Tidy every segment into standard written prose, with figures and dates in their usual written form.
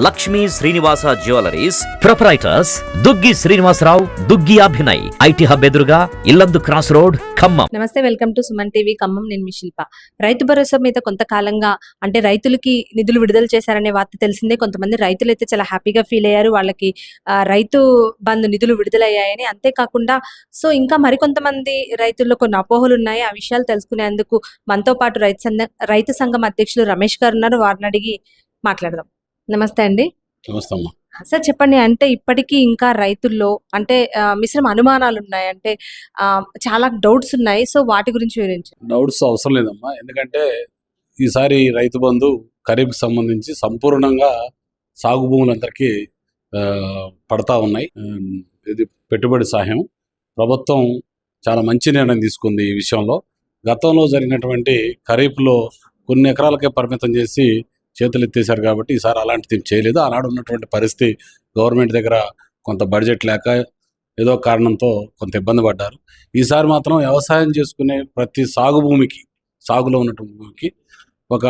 Lakshmi Srinivasa jewelleries proprietors Duggi Srinivasarao, Duggi Abhinay, IT hub ఎదురుగా Yellandu cross road, Khammam. నమస్తే, welcome to Suman TV Khammam. నేను మీ శిల్ప. రైతు భరోసా మీద కొంతకాలంగా అంటే రైతులకి నిధులు విడుదల చేశారనే వార్త తెలిసిందే. కొంతమంది రైతులు అయితే చాలా హ్యాపీగా ఫీల్ అయ్యారు, వాళ్ళకి రైతు బంధు నిధులు విడుదలయ్యాయని. అంతేకాకుండా ఇంకా మరికొంతమంది రైతుల్లో కొన్ని అపోహలు ఉన్నాయి. ఆ విషయాలు తెలుసుకునేందుకు మనతో పాటు రైతు సంఘం అధ్యక్షులు రమేష్ గారు ఉన్నారు. వారిని అడిగి మాట్లాడదాం. నమస్తే అండి. నమస్తే అమ్మా. సార్ చెప్పండి, అంటే ఇప్పటికీ ఇంకా రైతుల్లో అంటే మిశ్రమ అనుమానాలు ఉన్నాయి, అంటే చాలా డౌట్స్ ఉన్నాయి. సో వాటి గురించి వివరించండి. డౌట్స్ అవసరం లేదమ్మా, ఎందుకంటే ఈసారి రైతు బంధు ఖరీఫ్ సంబంధించి సంపూర్ణంగా సాగు భూములందరికీ పడతా ఉన్నాయి. ఇది పెట్టుబడి సహాయం ప్రభుత్వం చాలా మంచి నిర్ణయం తీసుకుంది ఈ విషయంలో. గతంలో జరిగినటువంటి ఖరీఫ్లో కొన్ని ఎకరాలకే పరిమితం చేసి చేతులు ఎత్తేసారు కాబట్టి ఈసారి అలాంటిది చేయలేదు. ఆనాడు ఉన్నటువంటి పరిస్థితి గవర్నమెంట్ దగ్గర కొంత బడ్జెట్ లేక ఏదో కారణంతో కొంత ఇబ్బంది పడ్డారు. ఈసారి మాత్రం వ్యవసాయం చేసుకునే ప్రతి సాగులో ఉన్నటువంటి భూమికి ఒక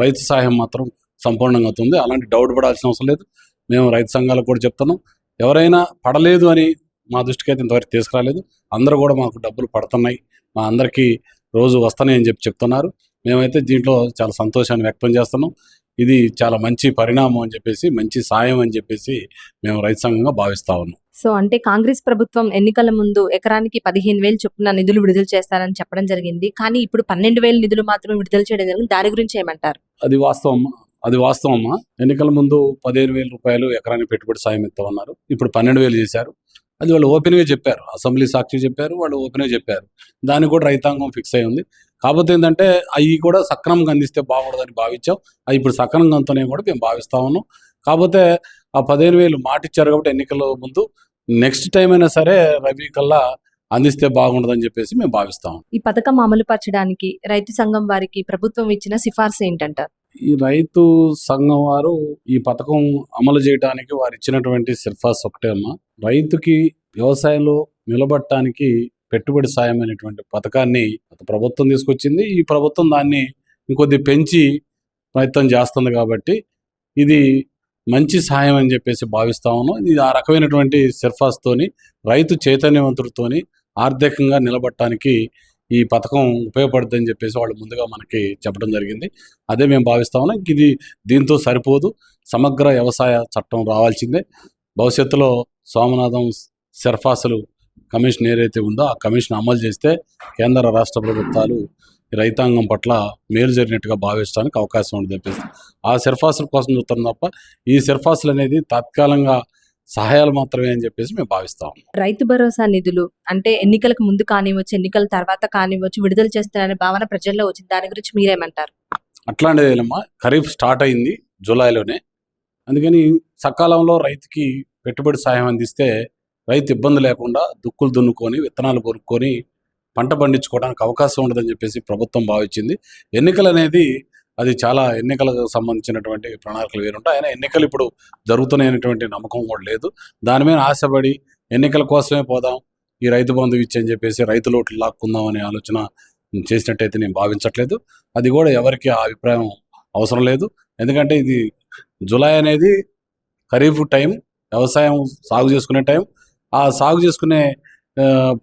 రైతు సహాయం మాత్రం సంపూర్ణంగా అవుతుంది. అలాంటి డౌట్ పడాల్సిన అవసరం లేదు. మేము రైతు సంఘాలకు కూడా చెప్తున్నాం, ఎవరైనా పడలేదు అని మా దృష్టికి అయితే ఇంతవరకు తీసుకురాలేదు. అందరూ కూడా మాకు డబ్బులు పడుతున్నాయి, మా అందరికీ రోజు వస్తున్నాయి అని చెప్తున్నారు. మేమైతే దీంట్లో చాలా సంతోషాన్ని వ్యక్తం చేస్తున్నాం. ఇది చాలా మంచి పరిణామం అని చెప్పేసి, మంచి సాయం అని చెప్పేసి మేము రైతు సంఘంగా భావిస్తా ఉన్నాం. సో అంటే కాంగ్రెస్ ప్రభుత్వం ఎన్నికల ముందు ఎకరానికి 15,000 చొప్పున నిధులు విడుదల చేస్తారని చెప్పడం జరిగింది. కానీ ఇప్పుడు 12,000 నిధులు మాత్రమే విడుదల చేయడం జరిగింది. దాని గురించి ఏమంటారు? అది వాస్తవమ్మా. ఎన్నికల ముందు 15,000 రూపాయలు ఎకరానికి పెట్టుబడి సాయం ఇస్తామన్నారు. ఇప్పుడు 12,000 చేశారు. అది వాళ్ళు ఓపెన్గా చెప్పారు, అసెంబ్లీ సాక్షి చెప్పారు, వాళ్ళు ఓపెన్గా చెప్పారు. దానికి కూడా రైతాంగం ఫిక్స్ అయి ఉంది. కాకపోతే ఏంటంటే అవి కూడా సక్రమంగా అందిస్తే బాగుండదని భావించాం. అవి ఇప్పుడు సక్రమంగా అంతనే కూడా మేము భావిస్తా ఉన్నాం. కాకపోతే ఆ 15,000 మాట ఇచ్చారు కాబట్టి ఎన్నికల ముందు నెక్స్ట్ టైం అయినా సరే రబీ కల్లా అందిస్తే బాగుండదని చెప్పేసి మేము భావిస్తాం. ఈ పథకం అమలు పరచడానికి రైతు సంఘం వారికి ప్రభుత్వం ఇచ్చిన సిఫార్సు ఏంటంటారు? ఈ రైతు సంఘం వారు ఈ పథకం అమలు చేయడానికి వారు ఇచ్చినటువంటి సిఫార్సు ఒకటే అమ్మా. రైతుకి వ్యవసాయంలో నిలబడటానికి పెట్టుబడి సాయం అనేటువంటి పథకాన్ని ప్రభుత్వం తీసుకొచ్చింది. ఈ ప్రభుత్వం దాన్ని ఇంకొద్ది పెంచి ప్రయత్నం చేస్తుంది కాబట్టి ఇది మంచి సహాయం అని చెప్పేసి భావిస్తా ఉన్నాం. ఇది ఆ రకమైనటువంటి సిఫార్సుతోని రైతు చైతన్యవంతుడితోని ఆర్థికంగా నిలబడటానికి ఈ పథకం ఉపయోగపడుతుందని చెప్పేసి వాళ్ళు ముందుగా మనకి చెప్పడం జరిగింది. అదే మేము భావిస్తా ఉన్నాం. ఇది దీంతో సరిపోదు, సమగ్ర వ్యవసాయ చట్టం రావాల్సిందే. భవిష్యత్తులో సోమనాథం సిఫార్సులు కమిషన్ ఏదైతే ఉందో ఆ కమిషన్ అమలు చేస్తే కేంద్ర రాష్ట్ర ప్రభుత్వాలు రైతాంగం పట్ల మేలు జరిగినట్టుగా భావించడానికి అవకాశం ఉంది చెప్పేసి ఆ సిఫార్సుల కోసం చూస్తున్నాం తప్ప ఈ సిఫార్సులు అనేది తాత్కాలికంగా సహాయాలు మాత్రమే అని చెప్పేసి మేము భావిస్తాం. రైతు భరోసా నిధులు అంటే ఎన్నికలకు ముందు కానివ్వచ్చు, ఎన్నికల తర్వాత కానివ్వచ్చు, విడుదల చేస్తారనే భావన ప్రజల్లో వచ్చింది. దాని గురించి మీరేమంటారు? అట్లాంటిదేనమ్మా, ఖరీఫ్ స్టార్ట్ అయింది జూలైలోనే. అందుకని సకాలంలో రైతుకి పెట్టుబడి సాయం అందిస్తే రైతు ఇబ్బంది లేకుండా దుక్కులు దున్నుకొని విత్తనాలు కొనుక్కొని పంట పండించుకోవడానికి అవకాశం ఉండదని చెప్పేసి ప్రభుత్వం భావించింది. ఎన్నికలు అనేది అది చాలా ఎన్నికలకు సంబంధించినటువంటి ప్రణాళికలు వేరుంటాయి. అయినా ఎన్నికలు ఇప్పుడు జరుగుతున్నాయనేటువంటి నమ్మకం కూడా లేదు. దాని మీద ఆశపడి ఎన్నికల కోసమే పోదాం, ఈ రైతు బంధు ఇచ్చని చెప్పేసి రైతు లోట్లు లాక్కుందాం అనే ఆలోచన చేసినట్టయితే నేను భావించట్లేదు. అది కూడా ఎవరికి ఆ అభిప్రాయం అవసరం లేదు. ఎందుకంటే ఇది జూలై అనేది ఖరీఫ్ టైం, వ్యవసాయం సాగు చేసుకునే టైం. ఆ సాగు చేసుకునే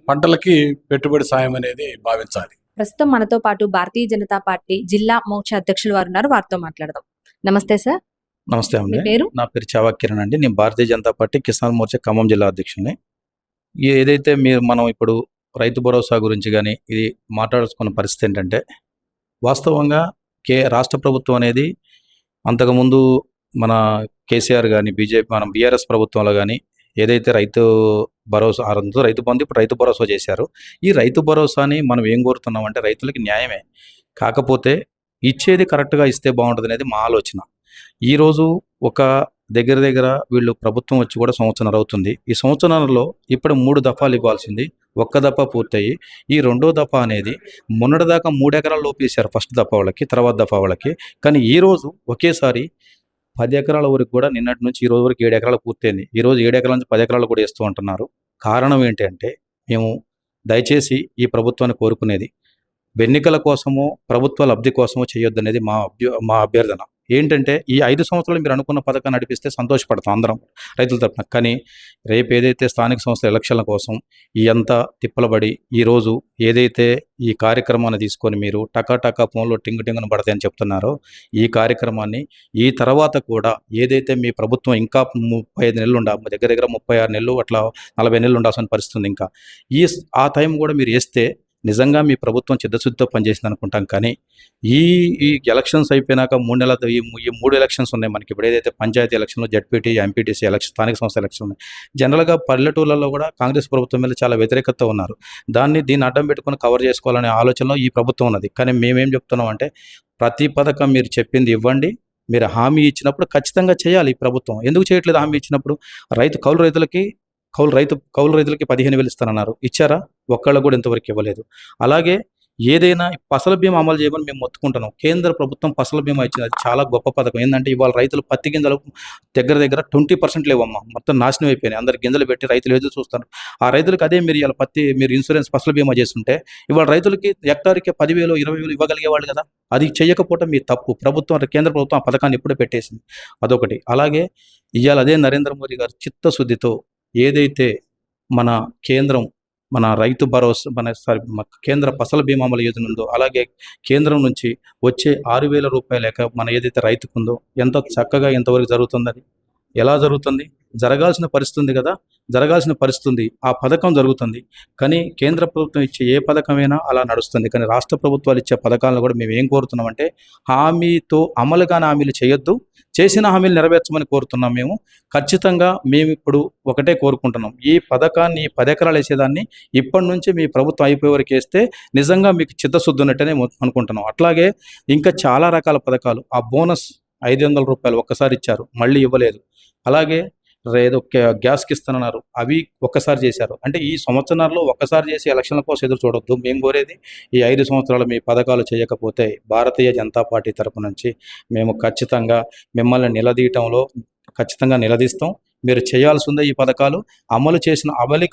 పంటలకి పెట్టుబడి సాయం అనేది భావించాలి. ప్రస్తుతం మనతో పాటు భారతీయ జనతా పార్టీ జిల్లా మోర్చా అధ్యక్షులు వారు ఉన్నారు, వారితో మాట్లాడదాం. నమస్తే సార్. నమస్తే అండి. పేరు? నా పేరు చావా కిరణ్ అండి. నేను భారతీయ జనతా పార్టీ కిసాన్ మోర్చా ఖమ్మం జిల్లా అధ్యక్షుడిని. ఏదైతే మనం ఇప్పుడు రైతు భరోసా గురించి కానీ ఇది మాట్లాడుకున్న పరిస్థితి ఏంటంటే, వాస్తవంగా రాష్ట్ర ప్రభుత్వం అనేది అంతకుముందు మన కేసీఆర్ కానీ మన బీఆర్ఎస్ ప్రభుత్వంలో కానీ ఏదైతే రైతు భరోసా రైతు బంధు ఇప్పుడు రైతు భరోసా చేశారు. ఈ రైతు భరోసాని మనం ఏం కోరుతున్నాం అంటే రైతులకి న్యాయమే, కాకపోతే ఇచ్చేది కరెక్ట్గా ఇస్తే బాగుంటుంది అనేది మా ఆలోచన. ఈరోజు ఒక దగ్గర వీళ్ళు ప్రభుత్వం వచ్చి కూడా సంవత్సరం అవుతుంది. ఈ సంవత్సరంలో ఇప్పుడు 3 దఫాలు ఇవ్వాల్సింది ఒక్క దఫా పూర్తయి ఈ 2వ దఫా అనేది మొన్నటిదాకా 3 ఎకరాల లోపు వేశారు ఫస్ట్ దఫా వాళ్ళకి, తర్వాత దఫా వాళ్ళకి. కానీ ఈరోజు ఒకేసారి 10 ఎకరాల వరకు కూడా నిన్నటి నుంచి ఈ రోజు వరకు 7 ఎకరాలు పూర్తయింది. ఈరోజు 7 ఎకరాల నుంచి 10 ఎకరాలు కూడా వేస్తూ ఉంటున్నారు. కారణం ఏంటంటే, మేము దయచేసి ఈ ప్రభుత్వాన్ని కోరుకునేది ఎన్నికల కోసమో ప్రభుత్వ లబ్ధి కోసమో చేయొద్దనేది మా అభ్యర్థన. ఏంటంటే ఈ 5 సంవత్సరాలు మీరు అనుకున్న పథకాన్ని నడిపిస్తే సంతోషపడతాం అందరం రైతుల తరపున. కానీ రేపు ఏదైతే స్థానిక సంస్థల ఎలక్షన్ల కోసం ఎంత తిప్పలబడి ఈరోజు ఏదైతే ఈ కార్యక్రమాన్ని తీసుకొని మీరు టకా ఫోన్లో టింగును పడతాయని చెప్తున్నారో, ఈ కార్యక్రమాన్ని ఈ తర్వాత కూడా ఏదైతే మీ ప్రభుత్వం ఇంకా 35 నెలలు దగ్గర దగ్గర 36 నెలలు అట్లా 40 నెలలు ఉండాల్సిన పరిస్థితి ఉంది. ఇంకా ఆ టైం కూడా మీరు వేస్తే నిజంగా మీ ప్రభుత్వం చిత్తశుద్ధితో పనిచేసింది అనుకుంటాం. కానీ ఈ ఎలక్షన్స్ అయిపోయినాక 3 నెలల ఈ 3 ఎలక్షన్స్ ఉన్నాయి మనకి. ఇప్పుడు ఏదైతే పంచాయతీ ఎలక్షన్లు, జడ్పీటీ, ఎంపీటీసీ ఎలక్షన్, స్థానిక సంస్థల ఎలక్షన్ ఉన్నాయి. జనరల్గా పల్లెటూళ్ళలో కూడా కాంగ్రెస్ ప్రభుత్వం మీద చాలా వ్యతిరేకత ఉన్నారు. దీన్ని అడ్డం పెట్టుకుని కవర్ చేసుకోవాలనే ఆలోచనలో ఈ ప్రభుత్వం ఉన్నది. కానీ మేమేం చెప్తున్నాం అంటే ప్రతి పథకం మీరు చెప్పింది ఇవ్వండి, మీరు హామీ ఇచ్చినప్పుడు ఖచ్చితంగా చేయాలి. ఈ ప్రభుత్వం ఎందుకు చేయట్లేదు? హామీ ఇచ్చినప్పుడు కౌలు రైతులకి 15,000 ఇస్తానన్నారు, ఇచ్చారా? ఒక్కళ్ళు కూడా ఇంతవరకు ఇవ్వలేదు. అలాగే ఏదైనా ఫసల బీమా అమలు చేయమని మేము మొత్తుకుంటున్నాం. కేంద్ర ప్రభుత్వం ఫసల బీమా ఇచ్చింది, అది చాలా గొప్ప పథకం. ఏంటంటే ఇవాళ రైతులు పత్తి గింజలు దగ్గర 20% లేవమ్మా, మొత్తం నాశనం అయిపోయినాయి. అందరు గింజలు పెట్టి రైతులు ఎదురు చూస్తారు. ఆ రైతులకు అదే మీరు ఇలా మీరు ఇన్సూరెన్స్ ఫసల బీమా చేస్తుంటే ఇవాళ రైతులకి హెక్టార్కి 10,000, 20,000 ఇవ్వగలిగేవాళ్ళు కదా. అది చేయకపోవటం మీ తప్పు. కేంద్ర ప్రభుత్వం ఆ పథకాన్ని ఎప్పుడూ పెట్టేసింది. అదొకటి. అలాగే ఇవాళ అదే నరేంద్ర మోదీ గారు చిత్తశుద్ధితో ఏదైతే మన రైతు భరోసా కేంద్ర ఫసల బీమా అమలు యోజన ఉందో, అలాగే కేంద్రం నుంచి వచ్చే 6,000 రూపాయలు మన ఏదైతే రైతుకుందో ఎంత చక్కగా ఎంతవరకు జరుగుతుంది? అది ఎలా జరుగుతుంది? జరగాల్సిన పరిస్థితి ఉంది కదా, జరగాల్సిన పరిస్థితి. ఆ పథకం జరుగుతుంది. కానీ కేంద్ర ప్రభుత్వం ఇచ్చే ఏ పథకమైనా అలా నడుస్తుంది. కానీ రాష్ట్ర ప్రభుత్వాలు ఇచ్చే పథకాలను కూడా మేము ఏం కోరుతున్నామంటే హామీతో అమలు కాని హామీలు చేయొద్దు, చేసిన హామీలు నెరవేర్చమని కోరుతున్నాం. ఖచ్చితంగా మేము ఇప్పుడు ఒకటే కోరుకుంటున్నాం, ఈ పథకాన్ని 10 ఎకరాలు వేసేదాన్ని ఇప్పటి నుంచి మీ ప్రభుత్వం అయిపోయే వరకు వేస్తే నిజంగా మీకు చిత్తశుద్ధి ఉన్నట్టనే అనుకుంటున్నాం. అట్లాగే ఇంకా చాలా రకాల పథకాలు, ఆ బోనస్ 500 రూపాయలు ఒక్కసారి ఇచ్చారు, మళ్ళీ ఇవ్వలేదు. అలాగే ఏదో గ్యాస్కి ఇస్తానన్నారు, అవి ఒక్కసారి చేశారు. అంటే ఈ సంవత్సరాల్లో ఒక్కసారి చేసి ఎలక్షన్ల కోసం ఎదురు చూడొద్దు. మేము కోరేది ఈ 5 సంవత్సరాలు మీ పథకాలు చేయకపోతే భారతీయ జనతా పార్టీ తరపు నుంచి మేము ఖచ్చితంగా మిమ్మల్ని ఖచ్చితంగా నిలదీస్తాం. మీరు చేయాల్సిందే. ఈ పథకాలు అమలు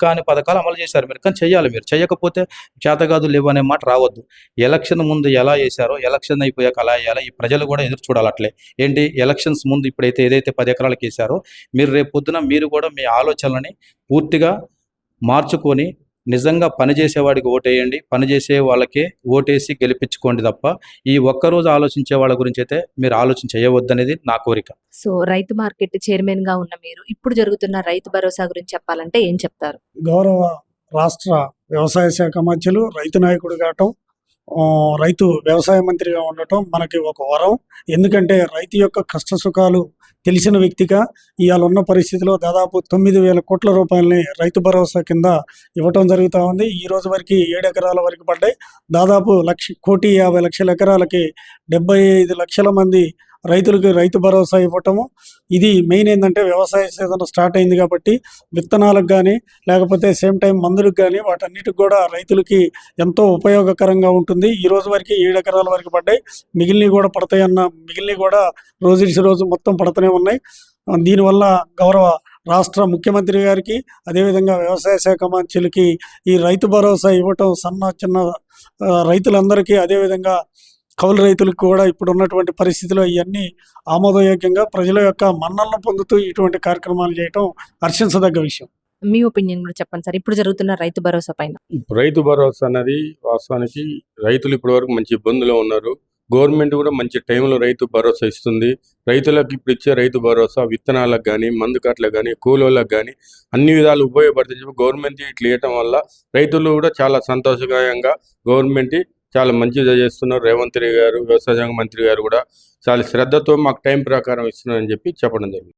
కాని పథకాలు అమలు చేశారు మీరు, కానీ చేయాలి. మీరు చేయకపోతే చేతగాదు లేవు అనే మాట రావద్దు. ఎలక్షన్ ముందు ఎలా చేశారో ఎలక్షన్ అయిపోయాక అలా వేయాలి. ఈ ప్రజలు కూడా ఎదురు చూడాలి. అట్లే ఏంటి, ఎలక్షన్స్ ముందు ఇప్పుడైతే ఏదైతే 10 ఎకరాలకు వేశారో మీరు రేపు పొద్దున మీరు కూడా మీ ఆలోచనలని పూర్తిగా మార్చుకొని నిజంగా పనిచేసేవాడికి ఓటేయండి, పనిచేసే వాళ్ళకే ఓటేసి గెలిపించుకోండి తప్ప ఈ ఒక్కరోజు ఆలోచించే వాళ్ళ గురించి అయితే మీరు ఆలోచన చేయవద్దనేది నా కోరిక. సో రైతు మార్కెట్ చైర్మన్ గా ఉన్న మీరు ఇప్పుడు జరుగుతున్న రైతు భరోసా గురించి చెప్పాలంటే ఏం చెప్తారు? గౌరవ రాష్ట్ర వ్యవసాయ శాఖ మంత్రులు రైతు నాయకుడు కావటం, రైతు వ్యవసాయ మంత్రిగా ఉండటం మనకి ఒక వరం. ఎందుకంటే రైతు యొక్క కష్ట సుఖాలు తెలిసిన వ్యక్తిగా ఇవాళ ఉన్న పరిస్థితిలో దాదాపు 9,000 కోట్ల రూపాయలని రైతు భరోసా కింద ఇవ్వటం జరుగుతూ ఉంది. ఈ రోజు వరకు 7 ఎకరాల వరకు పడ్డాయి. దాదాపు 1,50,00,000 ఎకరాలకి 75 లక్షల మంది రైతులకు రైతు భరోసా ఇవ్వటము. ఇది మెయిన్ ఏంటంటే వ్యవసాయ సీజన్ స్టార్ట్ అయింది కాబట్టి విత్తనాలకు కానీ లేకపోతే సేమ్ టైం మందులకు కానీ వాటన్నిటికి కూడా రైతులకి ఎంతో ఉపయోగకరంగా ఉంటుంది. ఈ రోజు వరకు 7 ఎకరాల వరకు పడ్డాయి. మిగిలినవి కూడా రోజు మొత్తం పడుతూనే ఉన్నాయి. దీనివల్ల గౌరవ రాష్ట్ర ముఖ్యమంత్రి గారికి అదేవిధంగా వ్యవసాయ శాఖ మంత్రులకి ఈ రైతు భరోసా ఇవ్వటం చిన్న రైతులందరికీ, అదేవిధంగా కౌలు రైతులకు కూడా ఇప్పుడు ఉన్నటువంటి పరిస్థితిలో ఇవన్నీ ఆమోదయోగ్యంగా ప్రజల యొక్క మన్నలను పొందుతూ ఇటువంటి కార్యక్రమాలు చేయటం హర్షించదగ్గ విషయం. మీ ఒపీనియన్ కూడా చెప్పండి సార్, ఇప్పుడు జరుగుతున్న రైతు భరోసా పైన. రైతు భరోసా అనేది వాస్తవానికి రైతులు ఇప్పటి వరకు మంచి ఇబ్బందులో ఉన్నారు. గవర్నమెంట్ కూడా మంచి టైంలో రైతు భరోసా ఇస్తుంది. రైతులకు ఇప్పుడు ఇచ్చే రైతు భరోసా విత్తనాలకు కానీ, మందు కట్టలకు కానీ, కూలోళ్ళకు కానీ అన్ని విధాలు ఉపయోగపడుతుంది చెప్పి గవర్నమెంట్ ఇట్లా ఇవ్వటం వల్ల రైతులు కూడా చాలా సంతోషకరంగా గవర్నమెంట్ చాలా మంచిగా చేస్తున్నారు. రేవంత్ రెడ్డి గారు, వ్యవసాయ శాఖ మంత్రి గారు కూడా చాలా శ్రద్ధతో మాకు టైం ప్రకారం ఇస్తున్నారని చెప్పి చెప్పడం జరిగింది.